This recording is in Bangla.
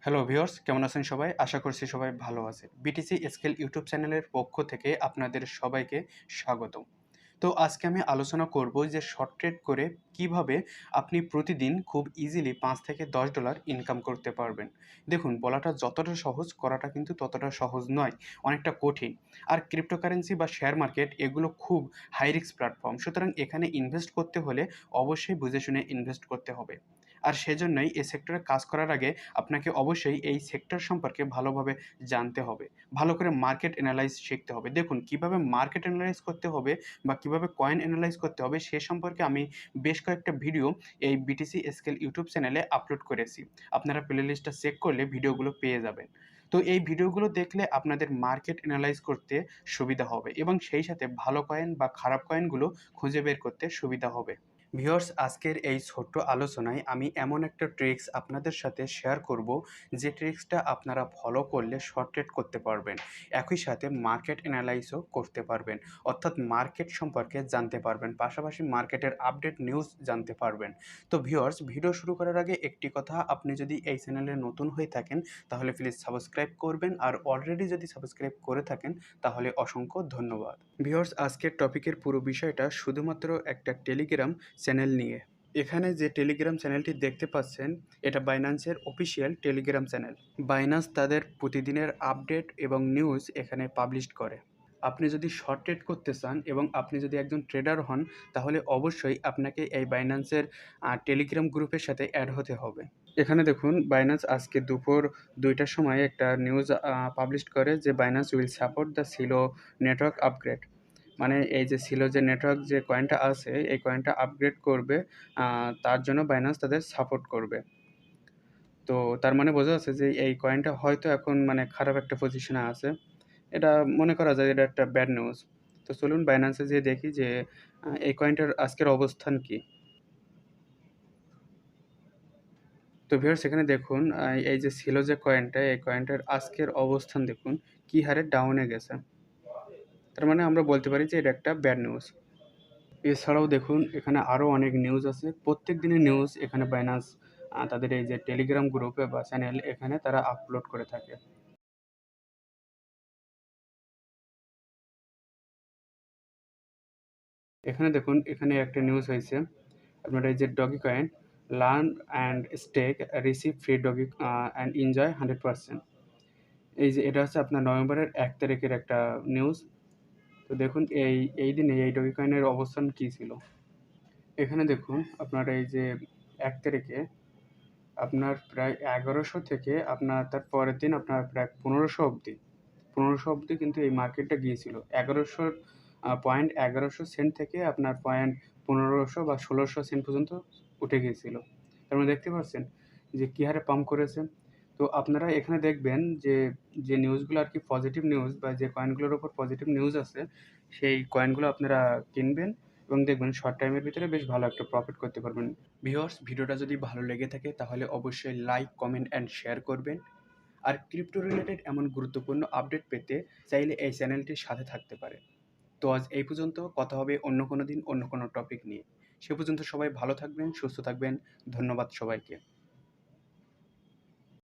হ্যালো ভিউয়ার্স, কেমন আছেন সবাই? আশা করছি সবাই ভালো আছেন। বিটিসি স্কেল ইউটিউব চ্যানেলের পক্ষ থেকে আপনাদের সবাইকে স্বাগতম। তো আজকে আমি আলোচনা করব যে শর্ট ট্রেড করে কিভাবে আপনি প্রতিদিন খুব ইজিলি $5 থেকে $10 ইনকাম করতে পারবেন। দেখুন, বলাটা যতটা সহজ করাটা কিন্তু ততটা সহজ নয়, অনেকটা কঠিন। আর ক্রিপ্টোকারেন্সি বা শেয়ার মার্কেট এগুলো খুব হাই রিস্ক প্ল্যাটফর্ম। সুতরাং এখানে ইনভেস্ট করতে হলে অবশ্যই বুঝে শুনে ইনভেস্ট করতে হবে। আর সেজন্যই এই সেক্টরে কাজ করার আগে আপনাকে অবশ্যই এই সেক্টর সম্পর্কে ভালোভাবে জানতে হবে। ভালো করে মার্কেট এনালাইজ শিখতে হবে। দেখুন, কিভাবে মার্কেট এনালাইজ করতে হবে বা কিভাবে কয়েন এনালাইজ করতে হবে সে সম্পর্কে আমি বেশ কয়েকটা ভিডিও এই বিটিসি স্কেল ইউটিউব চ্যানেলে আপলোড করেছি। আপনারা প্লেলিস্টটা চেক করলে ভিডিওগুলো পেয়ে যাবেন। তো এই ভিডিওগুলো দেখলে আপনাদের মার্কেট এনালাইজ করতে সুবিধা হবে এবং সেই সাথে ভালো কয়েন বা খারাপ কয়েনগুলো খুঁজে বের করতে সুবিধা হবে। ভিউয়ার্স, আজকের এই ছোট্ট আলোচনায় আমি এমন একটা ট্রিক্স আপনাদের সাথে শেয়ার করব যে ট্রিক্সটা আপনারা ফলো করলে শর্ট ট্রেড করতে পারবেন, একই সাথে মার্কেট অ্যানালাইজও করতে পারবেন, অর্থাৎ মার্কেট সম্পর্কে জানতে পারবেন, পাশাপাশি মার্কেটের আপডেট নিউজ জানতে পারবেন। তো ভিউয়ার্স, ভিডিও শুরু করার আগে একটি কথা, আপনি যদি এই চ্যানেলে নতুন হয়ে থাকেন তাহলে প্লিজ সাবস্ক্রাইব করবেন, আর অলরেডি যদি সাবস্ক্রাইব করে থাকেন তাহলে অসংখ্য ধন্যবাদ। ভিউয়ার্স, আজকের টপিকের পুরো বিষয়টা শুধুমাত্র একটা টেলিগ্রাম চ্যানেল নিয়ে। এখানে যে টেলিগ্রাম চ্যানেলটি দেখতে পাচ্ছেন এটা বাইন্যান্সের অফিসিয়াল টেলিগ্রাম চ্যানেল। বাইন্যান্স তাদের প্রতিদিনের আপডেট এবং নিউজ এখানে পাবলিশ করে। আপনি যদি শর্ট ট্রেড করতে চান এবং আপনি যদি একজন ট্রেডার হন তাহলে অবশ্যই আপনাকে এই বাইন্যান্সের টেলিগ্রাম গ্রুপের সাথে অ্যাড হতে হবে। এখানে দেখুন, বাইন্যান্স আজকে দুপুর 2টার সময় একটা নিউজ পাবলিশ করে যে Binance will support the Silo network upgrade. মানে এই যে ছিল যে নেটওয়ার্ক যে কয়েনটা আছে এই কয়েনটা আপগ্রেড করবে, তার জন্য বাইন্যান্স তাদের সাপোর্ট করবে। তো তার মানে বোঝা যাচ্ছে যে এই কয়েনটা হয়তো এখন মানে খারাপ একটা পজিশনে আছে। এটা মনে করা যায় এটা একটা ব্যাড নিউজ। তো চলুন বাইন্যান্সে যেয়ে দেখি যে এই কয়েনটার আজকের অবস্থান কী। তো ভিউয়ার্স, এখানে দেখুন এই যে ছিল যে কয়েনটা এই কয়েনটার আজকের অবস্থান দেখুন কী হারে ডাউনে গেছে। তার মানে আমরা বলতে পারি যে এটা একটা ব্যাড নিউজ। এছাড়াও দেখুন এখানে আরও অনেক নিউজ আছে। প্রত্যেক দিনের নিউজ এখানে বাইন্যান্স তাদের এই যে টেলিগ্রাম গ্রুপে বা চ্যানেল এখানে তারা আপলোড করে থাকে। এখানে দেখুন, এখানে একটা নিউজ হয়েছে আপনার এই যে Dogecoin learn and stake receive free Doge and enjoy 100%। এই যে এটা হচ্ছে আপনার নভেম্বরের 1 তারিখের একটা নিউজ। তো দেখুন এই দিনে এই ডগি কয়েনের অবস্থান কী ছিল। এখানে দেখুন আপনার এই যে 1 তারিখে আপনার প্রায় 1100 থেকে আপনার তার পরের দিন আপনার প্রায় 1500 অবধি কিন্তু এই মার্কেটটা গিয়েছিল। 1100 থেকে আপনার 1500 বা 1600 পর্যন্ত উঠে গিয়েছিল। তার মানে দেখতে পাচ্ছেন যে কী হারে পাম্প করেছে। তো আপনারা এখানে দেখবেন যে যে নিউজগুলো আর কি পজিটিভ নিউজ বা যে কয়েনগুলোর ওপর পজিটিভ নিউজ আছে সেই কয়েনগুলো আপনারা কিনবেন এবং দেখবেন শর্ট টাইমের ভিতরে বেশ ভালো একটা প্রফিট করতে পারবেন। ভিউয়ার্স, ভিডিওটা যদি ভালো লেগে থাকে তাহলে অবশ্যই লাইক, কমেন্ট অ্যান্ড শেয়ার করবেন। আর ক্রিপ্টো রিলেটেড এমন গুরুত্বপূর্ণ আপডেট পেতে চাইলে এই চ্যানেলটির সাথে থাকতে পারে। তো আজ এই পর্যন্ত, কথা হবে অন্য কোনো দিন অন্য কোনো টপিক নিয়ে। সে পর্যন্ত সবাই ভালো থাকবেন, সুস্থ থাকবেন। ধন্যবাদ সবাইকে।